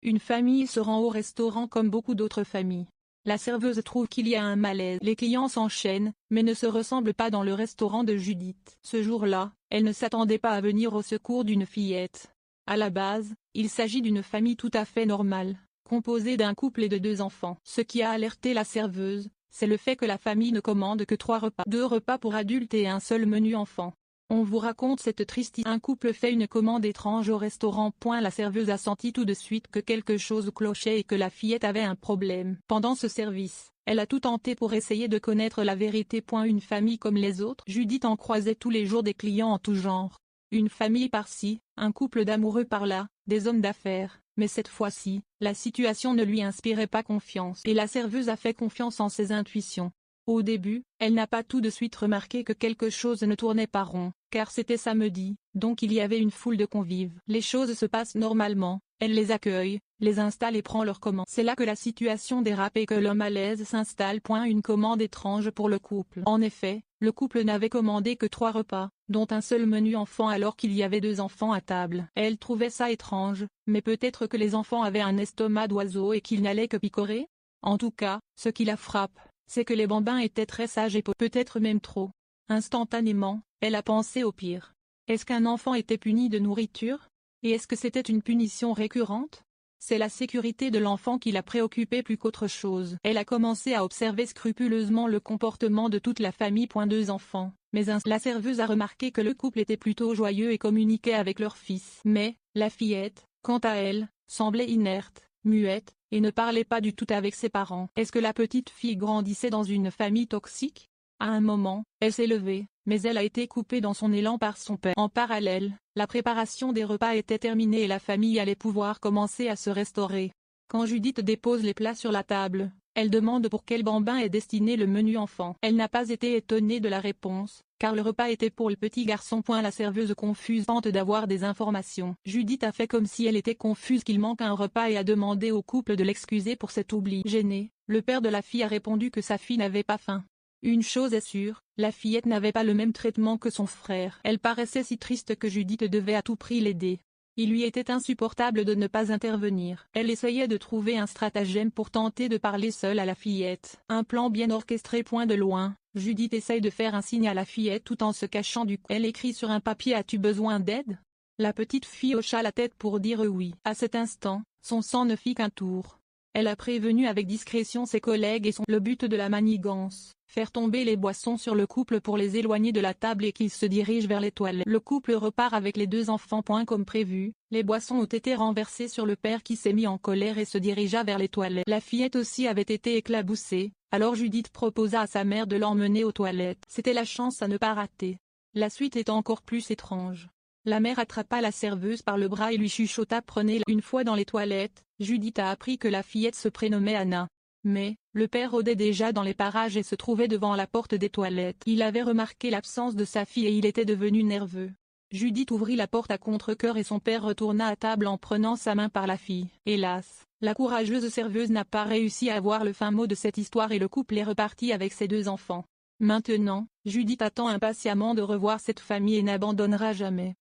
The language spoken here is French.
Une famille se rend au restaurant comme beaucoup d'autres familles. La serveuse trouve qu'il y a un malaise. Les clients s'enchaînent, mais ne se ressemblent pas dans le restaurant de Judith. Ce jour-là, elle ne s'attendait pas à venir au secours d'une fillette. À la base, il s'agit d'une famille tout à fait normale, composée d'un couple et de 2 enfants. Ce qui a alerté la serveuse, c'est le fait que la famille ne commande que 3 repas. 2 repas pour adultes et un seul menu enfant. On vous raconte cette triste histoire. Un couple fait une commande étrange au restaurant. La serveuse a senti tout de suite que quelque chose clochait et que la fillette avait un problème. Pendant ce service, elle a tout tenté pour essayer de connaître la vérité. Une famille comme les autres. Judith en croisait tous les jours des clients en tout genre. Une famille par-ci, un couple d'amoureux par-là, des hommes d'affaires, mais cette fois-ci, la situation ne lui inspirait pas confiance. Et la serveuse a fait confiance en ses intuitions. Au début, elle n'a pas tout de suite remarqué que quelque chose ne tournait pas rond, car c'était samedi, donc il y avait une foule de convives. Les choses se passent normalement, elle les accueille, les installe et prend leur commande. C'est là que la situation dérape et que le malaise s'installe. Une commande étrange pour le couple. En effet, le couple n'avait commandé que 3 repas, dont un seul menu enfant alors qu'il y avait 2 enfants à table. Elle trouvait ça étrange, mais peut-être que les enfants avaient un estomac d'oiseau et qu'ils n'allaient que picorer. En tout cas, ce qui la frappe, c'est que les bambins étaient très sages et peut-être même trop. Instantanément, elle a pensé au pire. Est-ce qu'un enfant était puni de nourriture? Et est-ce que c'était une punition récurrente? C'est la sécurité de l'enfant qui la préoccupait plus qu'autre chose. Elle a commencé à observer scrupuleusement le comportement de toute la famille. 2 enfants, mais la serveuse a remarqué que le couple était plutôt joyeux et communiquait avec leur fils. Mais, la fillette, quant à elle, semblait inerte, muette, et ne parlait pas du tout avec ses parents. Est-ce que la petite fille grandissait dans une famille toxique? À un moment, elle s'est levée, mais elle a été coupée dans son élan par son père. En parallèle, la préparation des repas était terminée et la famille allait pouvoir commencer à se restaurer. Quand Judith dépose les plats sur la table, elle demande pour quel bambin est destiné le menu enfant. Elle n'a pas été étonnée de la réponse, car le repas était pour le petit garçon. La serveuse confuse tente d'avoir des informations. Judith a fait comme si elle était confuse qu'il manque un repas et a demandé au couple de l'excuser pour cet oubli. Gêné, le père de la fille a répondu que sa fille n'avait pas faim. Une chose est sûre, la fillette n'avait pas le même traitement que son frère. Elle paraissait si triste que Judith devait à tout prix l'aider. Il lui était insupportable de ne pas intervenir. Elle essayait de trouver un stratagème pour tenter de parler seule à la fillette. Un plan bien orchestré. De loin, Judith essaye de faire un signe à la fillette tout en se cachant du cou. Elle écrit sur un papier: As-tu besoin d'aide? La petite fille hocha la tête pour dire oui. À cet instant, son sang ne fit qu'un tour. Elle a prévenu avec discrétion ses collègues et le but de la manigance, faire tomber les boissons sur le couple pour les éloigner de la table et qu'ils se dirigent vers les toilettes. Le couple repart avec les 2 enfants. Comme prévu, les boissons ont été renversées sur le père qui s'est mis en colère et se dirigea vers les toilettes. La fillette aussi avait été éclaboussée, alors Judith proposa à sa mère de l'emmener aux toilettes. C'était la chance à ne pas rater. La suite est encore plus étrange. La mère attrapa la serveuse par le bras et lui chuchota: Prenez-la. Une fois dans les toilettes, Judith a appris que la fillette se prénommait Anna. Mais, le père rôdait déjà dans les parages et se trouvait devant la porte des toilettes. Il avait remarqué l'absence de sa fille et il était devenu nerveux. Judith ouvrit la porte à contre-cœur et son père retourna à table en prenant sa main par la fille. Hélas, la courageuse serveuse n'a pas réussi à avoir le fin mot de cette histoire et le couple est reparti avec ses 2 enfants. Maintenant, Judith attend impatiemment de revoir cette famille et n'abandonnera jamais.